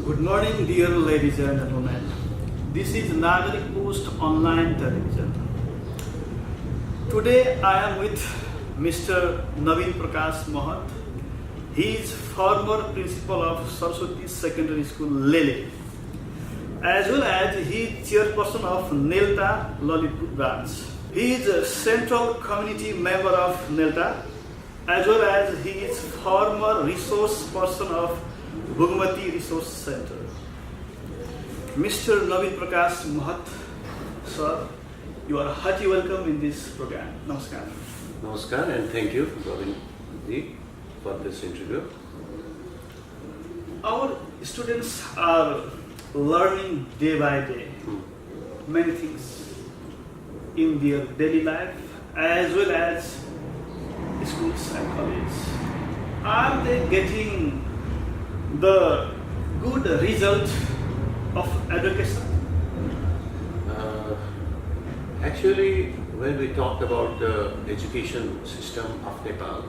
Good morning, dear ladies and gentlemen. This is Nagarikpost online television. Today I am with Mr. Nabin Prakash Mahat. He is former principal of Saraswati Secondary School, Lele, as well as he is chairperson of Nelta Lalitpur branch. He is a central community member of Nelta, as well as he is former resource person of Bhagmati Resource Center. Mr. Nabin Prakash Mahat, sir, you are hearty welcome in this program. Namaskar. Namaskar and thank you, Brabim Basnet, for this interview. Our students are learning day by day many things in their daily life as well as schools and colleges. Are they getting the good result of education? Actually, when we talk about the education system of Nepal,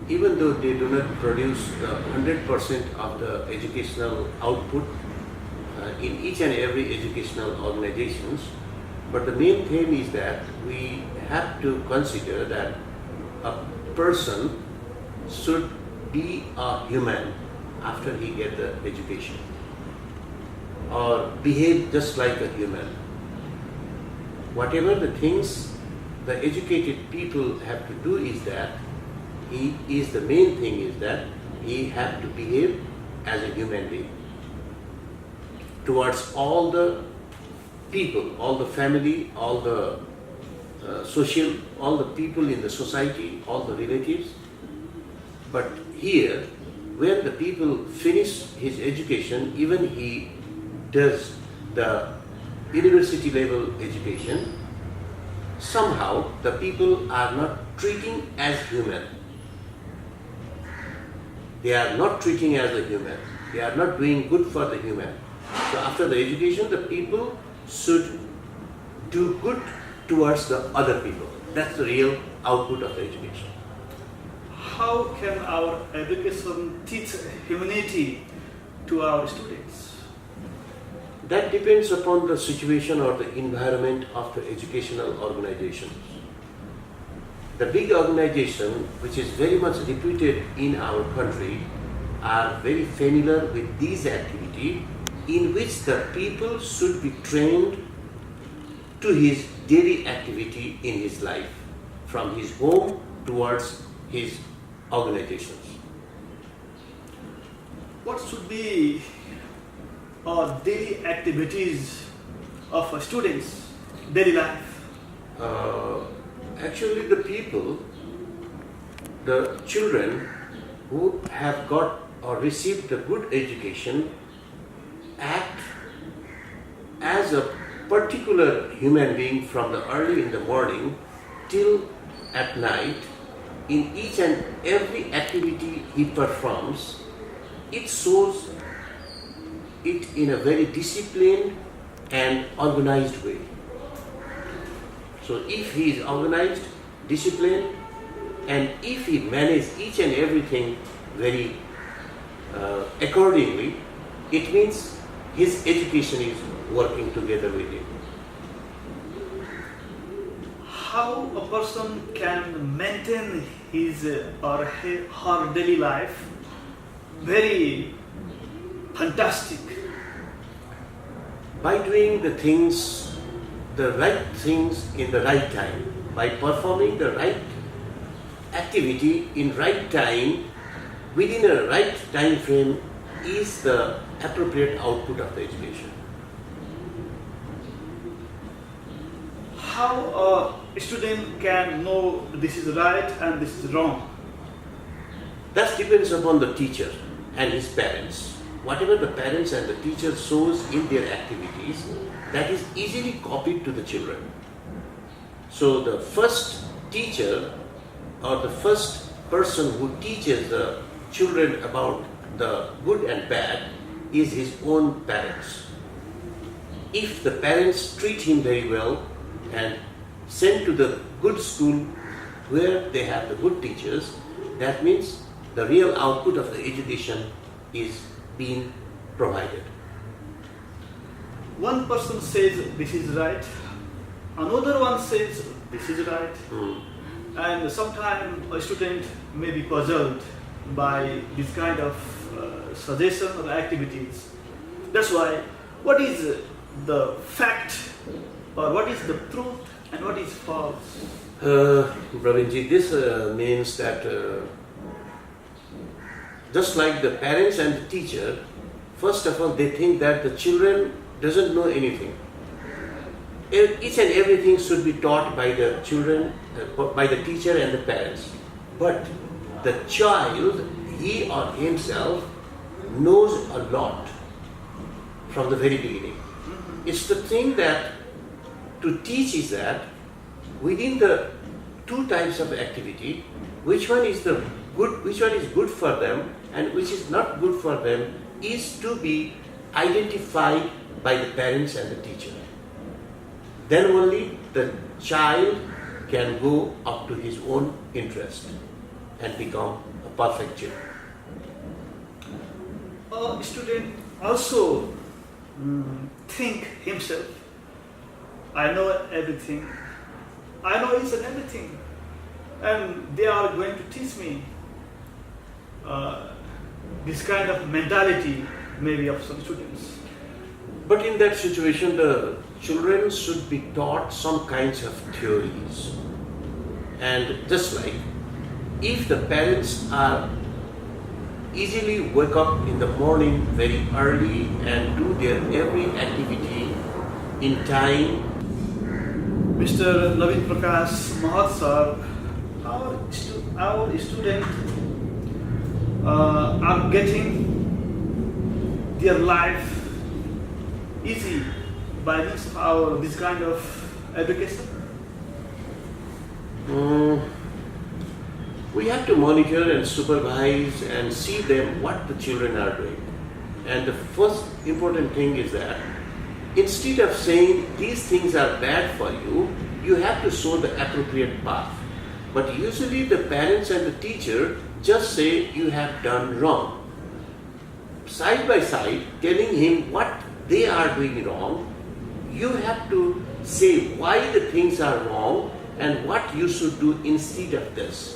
even though they do not produce the 100% of the educational output in each and every educational organizations, but the main thing is that we have to consider that a person should be a human after he get the education, or behave just like a human. Whatever the things the educated people have to do is that the main thing is that he have to behave as a human being towards all the people, all the family, all the all the people in the society, all the relatives. But here, when the people finish his education, even he does the university level education, somehow the people are not treating as human. They are not treating as a human. They are not doing good for the human. So after the education, the people should do good towards the other people. That's the real output of the education. How can our education teach humanity to our students? That depends upon the situation or the environment of the educational organizations. The big organization, which is very much reputed in our country, are very familiar with these activities in which the people should be trained to his daily activity in his life, from his home towards his organizations. What should be daily activities of a student's daily life? Actually, the people, the children who have got or received a good education act as a particular human being from the early in the morning till at night. In each and every activity he performs, it shows it in a very disciplined and organized way. So if he is organized, disciplined, and if he manages each and everything very accordingly, it means his education is working together with him. How a person can maintain his or her daily life very fantastic? By doing the right things in the right time, by performing the right activity in right time, within a right time frame, is the appropriate output of the education. How a student can know this is right and this is wrong? That depends upon the teacher and his parents. Whatever the parents and the teacher shows in their activities, that is easily copied to the children. So the first teacher or the first person who teaches the children about the good and bad is his own parents. If the parents treat him very well and send to the good school where they have the good teachers, that means the real output of the education is being provided. One person says this is right, another one says this is right, and sometimes a student may be puzzled by this kind of suggestion or activities. That's why, what is the fact or what is the truth and what is false? Brabimji, this means that just like the parents and the teacher, first of all, they think that the children doesn't know anything. Each and everything should be taught by the children, by the teacher and the parents. But the child, he or himself, knows a lot from the very beginning. It's the thing that to teach is that within the two types of activity, which one is good for them and which is not good for them is to be identified by the parents and the teacher. Then only the child can go up to his own interest and become a perfect child. A student also think himself, I know everything, I know each and everything, and they are going to teach me. This kind of mentality maybe of some students. But in that situation, the children should be taught some kinds of theories. And just like if the parents are easily wake up in the morning very early and do their every activity in time. Mr. Nabin Prakash Mahat sir, our students are getting their life easy by this kind of education? We have to monitor and supervise and see them what the children are doing. And the first important thing is that instead of saying these things are bad for you, you have to show the appropriate path. But usually the parents and the teacher just say you have done wrong. Side by side, telling him what they are doing wrong, you have to say why the things are wrong and what you should do instead of this.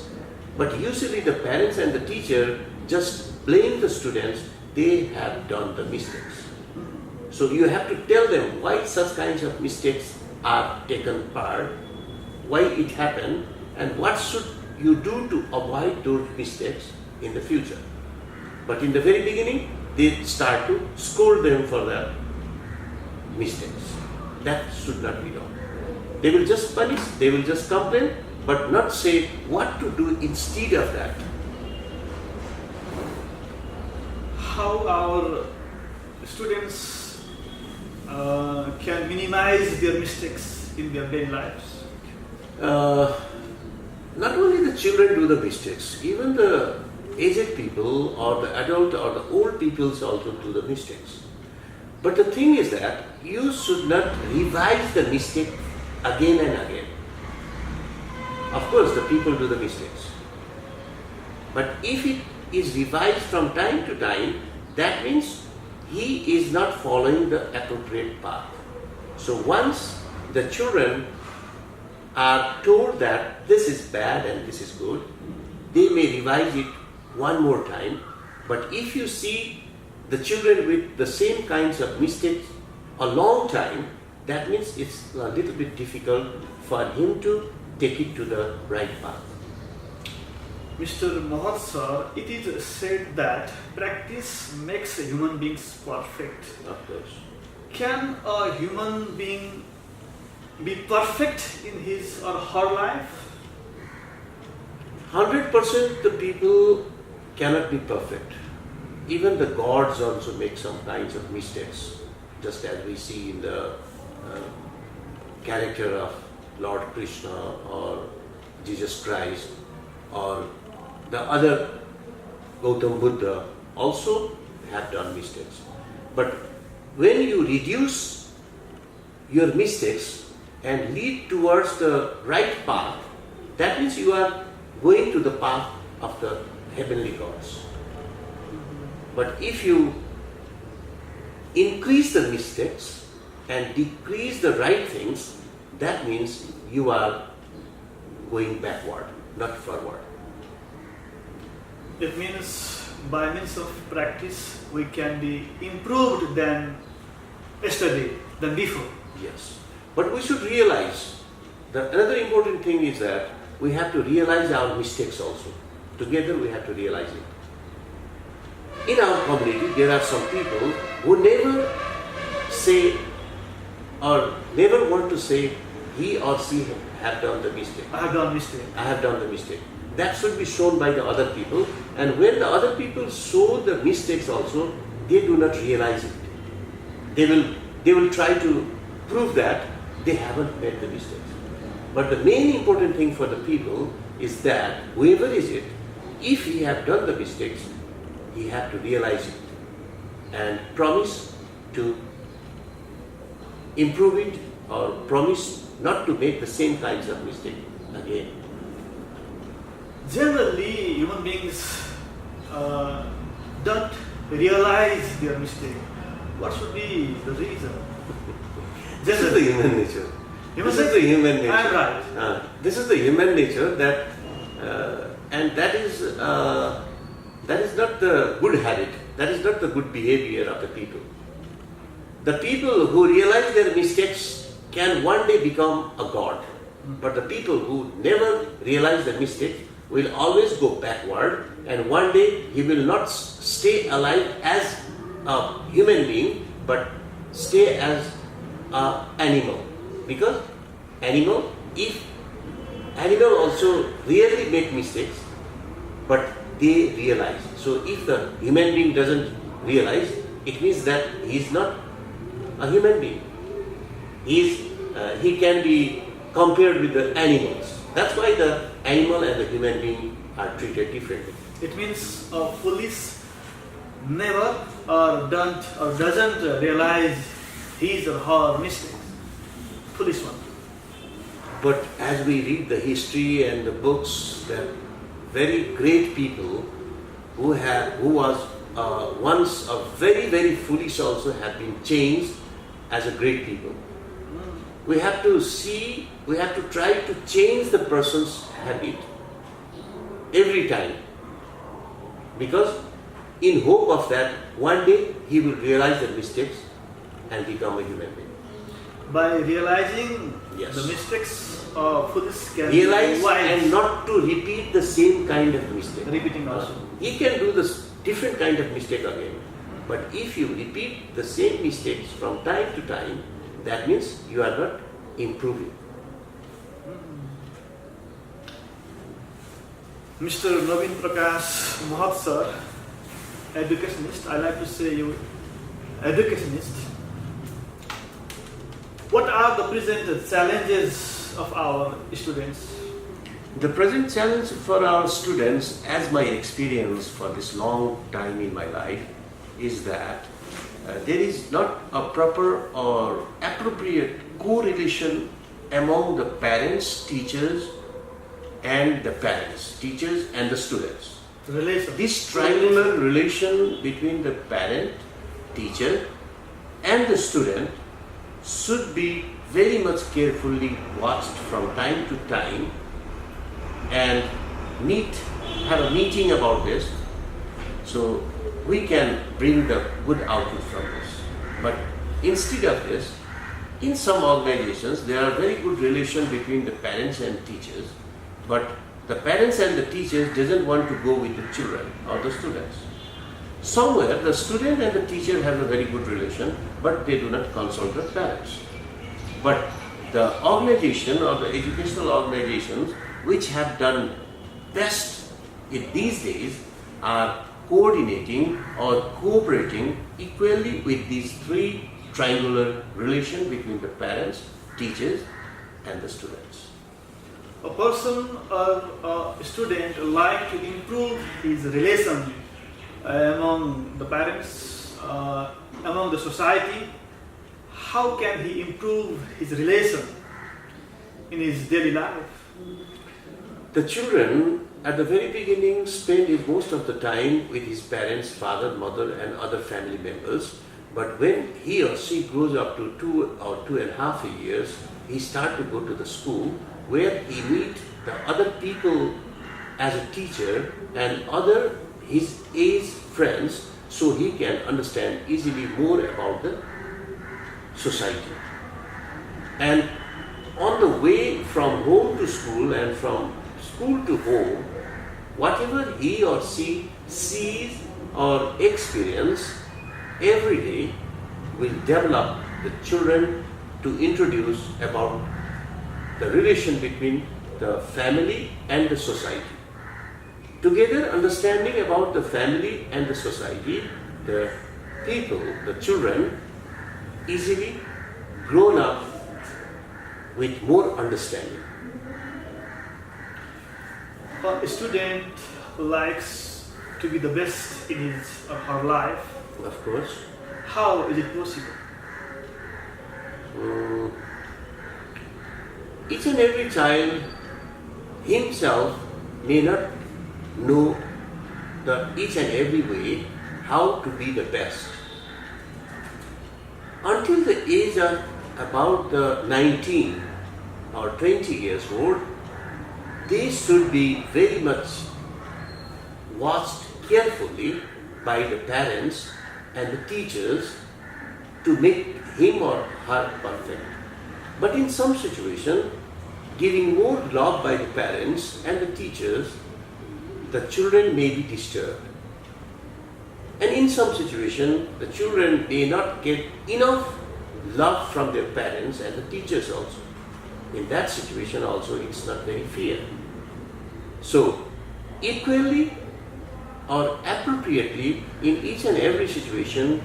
But usually the parents and the teacher just blame the students, they have done the mistakes. So you have to tell them why such kinds of mistakes are taken part, why it happened, and what should you do to avoid those mistakes in the future. But in the very beginning, they start to scold them for their mistakes. That should not be done. They will just punish, they will just complain, but not say what to do instead of that. How our students can minimize their mistakes in their daily lives? Not only the children do the mistakes, even the aged people or the adult or the old peoples also do the mistakes. But the thing is that you should not revise the mistake again and again. Of course, the people do the mistakes. But if it is revised from time to time, that means he is not following the appropriate path. So once the children are told that this is bad and this is good, they may revise it one more time. But if you see the children with the same kinds of mistakes a long time, that means it's a little bit difficult for him to take it to the right path. Mr. Mahat sir, it is said that practice makes human beings perfect. Of course. Can a human being be perfect in his or her life? 100% the people cannot be perfect. Even the gods also make some kinds of mistakes, just as we see in the character of Lord Krishna or Jesus Christ or the other Gautam Buddha also have done mistakes. But when you reduce your mistakes and lead towards the right path, that means you are going to the path of the heavenly gods. But if you increase the mistakes and decrease the right things, that means you are going backward, not forward. It means by means of practice we can be improved than yesterday, than before. Yes. But we should realize, another important thing is that we have to realize our mistakes also. Together we have to realize it. In our community, there are some people who never say or never want to say he or she have done the mistake. I have done mistake. I have done the mistake. That should be shown by the other people. And when the other people show the mistakes also, they do not realize it. They will try to prove that they haven't made the mistakes. But the main important thing for the people is that whoever is it, if he have done the mistakes, he have to realize it and promise to improve it or promise not to make the same kinds of mistake again. Generally, human beings don't realize their mistake. What should be the reason? This is the human nature. This is the human nature. I'm right. This is the human nature that, and that is not the good habit. That is not the good behavior of the people. The people who realize their mistakes can one day become a god. But the people who never realize their mistake will always go backward, and one day he will not stay alive as a human being, but stay as an animal. Because animal also really make mistakes, but they realize. So if the human being doesn't realize, it means that he is not a human being. He can be compared with the animals. That's why the animal and the human being are treated differently. It means a police never or doesn't realize his or her mistakes. Foolish one. But as we read the history and the books, that very great people who was once a very, very foolish also have been changed as a great people. We have to try to change the person's habit every time. Because in hope of that, one day he will realize the mistakes and become a human being. By realizing Yes. the mistakes of foolish can Realize be wise. and not to repeat the same kind of mistake. Repeating also. He can do this different kind of mistake again. But if you repeat the same mistakes from time to time, that means you are not improving. Mr. Nabin Prakash Mahat sir, educationist, I like to say you educationist. What are the present challenges of our students? The present challenge for our students, as my experience for this long time in my life, is that there is not a proper or appropriate correlation among the parents, teachers, and the parents, teachers and the students. Relation. This triangular relation between the parent, teacher, and the student should be very much carefully watched from time to time and have a meeting about this, so we can bring the good output from this. But instead of this, in some organizations there are very good relation between the parents and teachers, but the parents and the teachers doesn't want to go with the children or the students. Somewhere the student and the teacher have a very good relation, but they do not consult the parents. But the organization or the educational organizations which have done best in these days are coordinating or cooperating equally with these three triangular relation between the parents, teachers and the students. A person or a student like to improve his relation among the parents, among the society. How can he improve his relation in his daily life? The children at the very beginning spend his most of the time with his parents, father, mother and other family members. But when he or she grows up to 2 or 2.5 years, he starts to go to the school where he meet the other people as a teacher and other his age friends, so he can understand easily more about the society. And on the way from home to school and from school to home, whatever he or she sees or experience every day will develop the children to introduce about the relation between the family and the society. Together, understanding about the family and the society, the people, the children, easily grown up with more understanding. A student likes to be the best in his or her life. Of course. How is it possible? Each and every child himself may not know each and every way how to be the best. Until the age of about 19 or 20 years old, they should be very much watched carefully by the parents and the teachers to make him or her perfect. But in some situation, giving more love by the parents and the teachers, the children may be disturbed. And in some situation, the children may not get enough love from their parents and the teachers also. In that situation also, it's not very fair. So, equally or appropriately in each and every situation,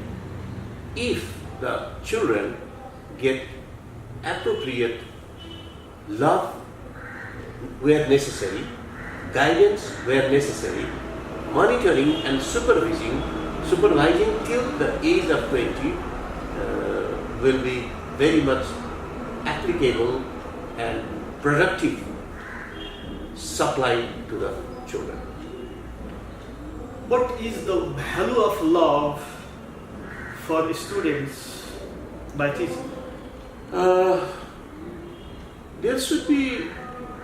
if the children get appropriate love where necessary, guidance where necessary, monitoring and supervising till the age of 20 will be very much applicable and productive supply to the children. What is the value of love for students by teaching? There should be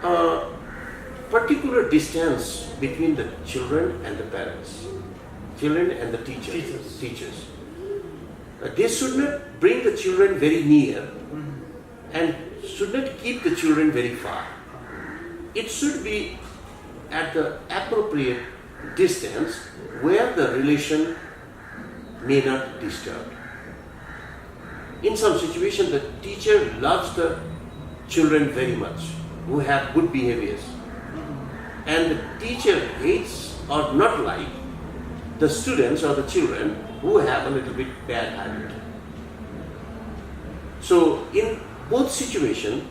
a particular distance between the children and the parents, children and the teachers. They should not bring the children very near and should not keep the children very far. It should be at the appropriate distance where the relation may not disturb. In some situation, the teacher loves the children very much who have good behaviors, and the teacher hates or not like the students or the children who have a little bit bad habit. So in both situations,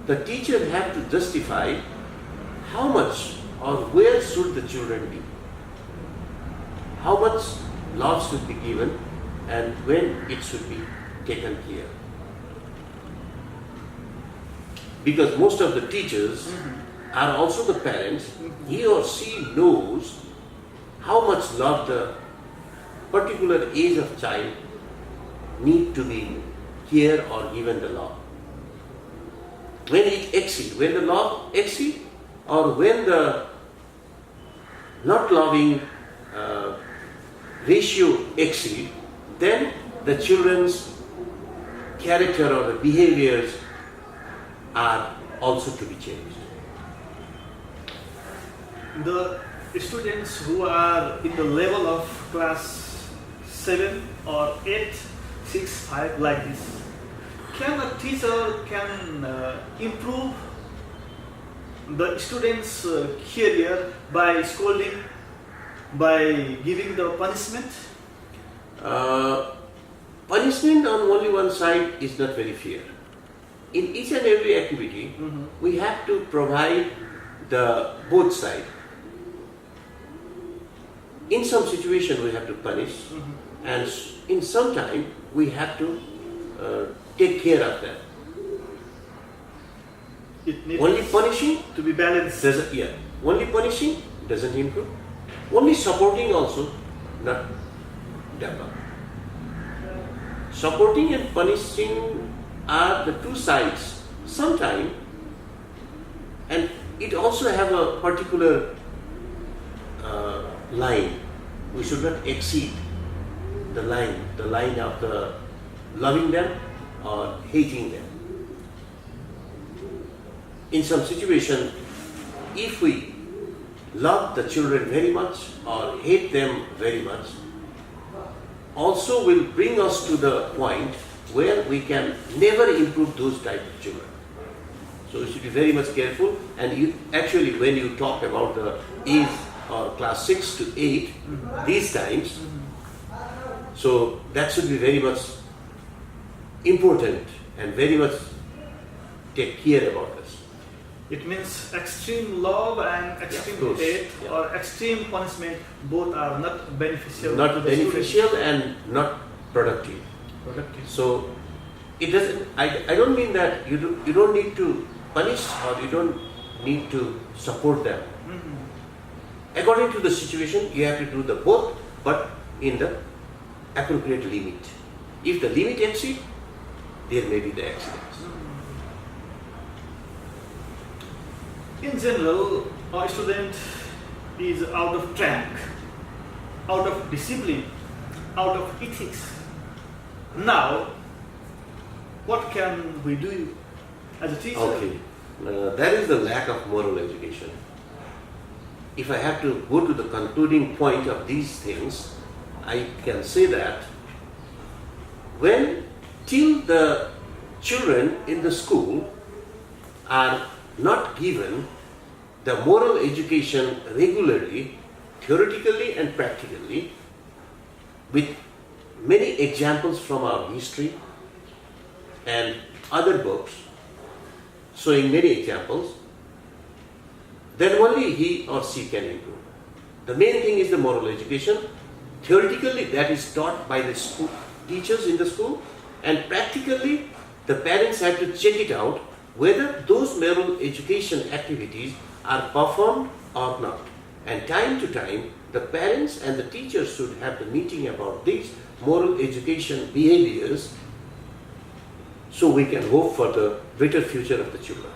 the teacher have to justify how much or where should the children be, how much love should be given, and when it should be taken care. Because most of the teachers are also the parents, he or she knows how much love the particular age of child need to be care or given the love. When it exceeds, when the love exceeds, or when the not loving ratio exceeds, then the children's character or the behaviors are also to be changed. The students who are in the level of class 7 or 8, 6, 5 like this, can a teacher improve the students' career by scolding, by giving the punishment? Punishment on only one side is not very fair. In each and every activity, we have to provide the both sides. In some situation, we have to punish, and in some time, we have to take care of that. It needs Only punishing to be balanced. Only punishing doesn't improve. Only supporting also not develop. Supporting and punishing are the two sides sometimes, and it also have a particular line. We should not exceed the line of the loving them or hating them. In some situation, if we love the children very much or hate them very much, also will bring us to the point where we can never improve those type of children. So you should be very much careful, and you actually, when you talk about the age or class 6 to 8, these times, so that should be very much important and very much take care about this. It means extreme love and extreme hate or extreme punishment, both are not beneficial. Not beneficial and not productive. So it doesn't. I don't mean that you don't need to punish or you don't need to support them. According to the situation, you have to do the both, but in the appropriate limit. If the limit exceeds, there may be the accidents. In general, a student is out of track, out of discipline, out of ethics. Now, what can we do as a teacher? Okay, that is the lack of moral education. If I have to go to the concluding point of these things, I can say that till the children in the school are not given the moral education regularly, theoretically and practically, with many examples from our history and other books showing many examples, then only he or she can improve. The main thing is the moral education. Theoretically, that is taught by the school teachers in the school, and practically, the parents have to check it out whether those moral education activities are performed or not. And time to time, the parents and the teachers should have the meeting about these moral education behaviors, so we can hope for the better future of the children.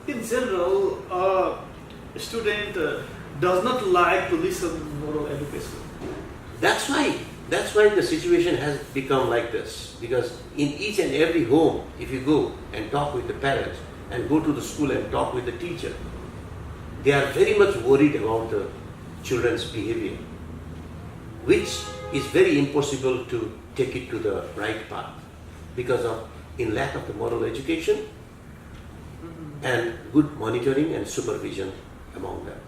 In general, a student does not like to listen to moral education. That's why the situation has become like this. Because in each and every home, if you go and talk with the parents and go to the school and talk with the teacher, they are very much worried about the children's behavior, which is very impossible to take it to the right path because of in lack of the moral education and good monitoring and supervision among them.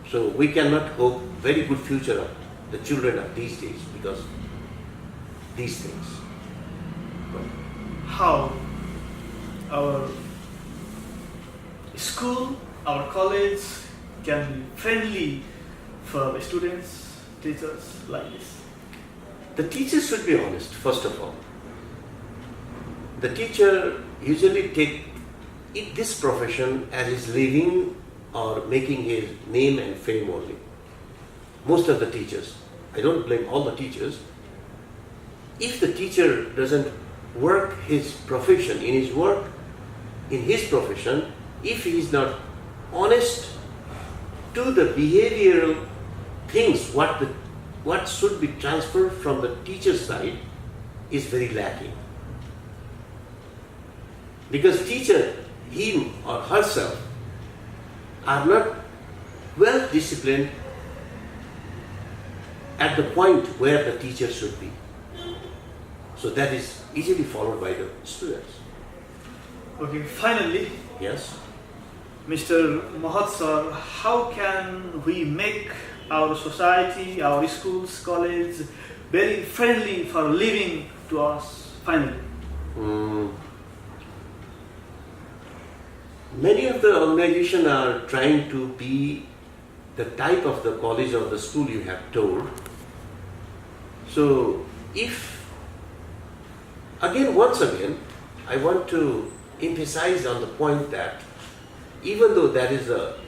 So we cannot hope very good future of the children of these days because these things. How our school, our college can be friendly for the students, teachers like this? The teachers should be honest, first of all. The teacher usually take this profession as his living or making his name and fame only. Most of the teachers, I don't blame all the teachers. If the teacher doesn't work his profession, in his profession, if he is not honest to the behavioral things, what should be transferred from the teacher's side is very lacking. Because teacher, him or herself, are not well disciplined at the point where the teacher should be. So that is easily followed by the students. Okay, finally, Yes? Mr. Mahat sir, how can we make our society, our schools, college very friendly for living to us finally? Many of the organizations are trying to be the type of the college or the school you have told. So once again, I want to emphasize on the point that even though that is a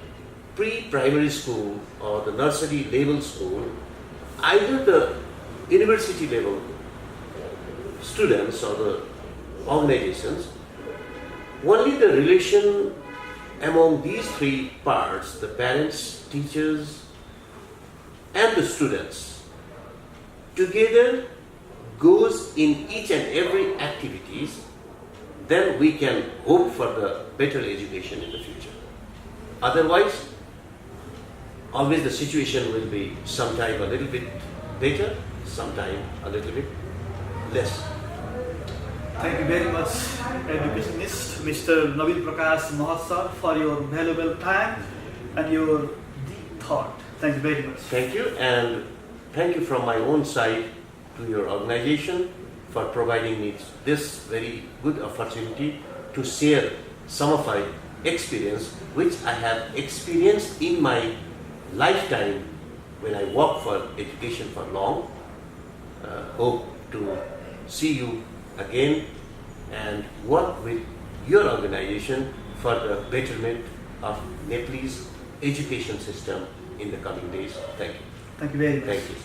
pre-primary school or the nursery level school, either the university level students or the organizations, only the relation among these three parts, the parents, teachers, and the students, together goes in each and every activities, then we can hope for the better education in the future. Otherwise, always the situation will be sometime a little bit better, sometime a little bit less. Thank you very much, educationist Mr. Nabin Prakash Mahat sir, for your valuable time and your deep thought. Thank you very much. Thank you, and thank you from my own side to your organization for providing me this very good opportunity to share some of my experience which I have experienced in my lifetime when I work for education for long. Hope to see you again and work with your organization for the betterment of Nepalese education system in the coming days. Thank you. Thank you very much. Thank you.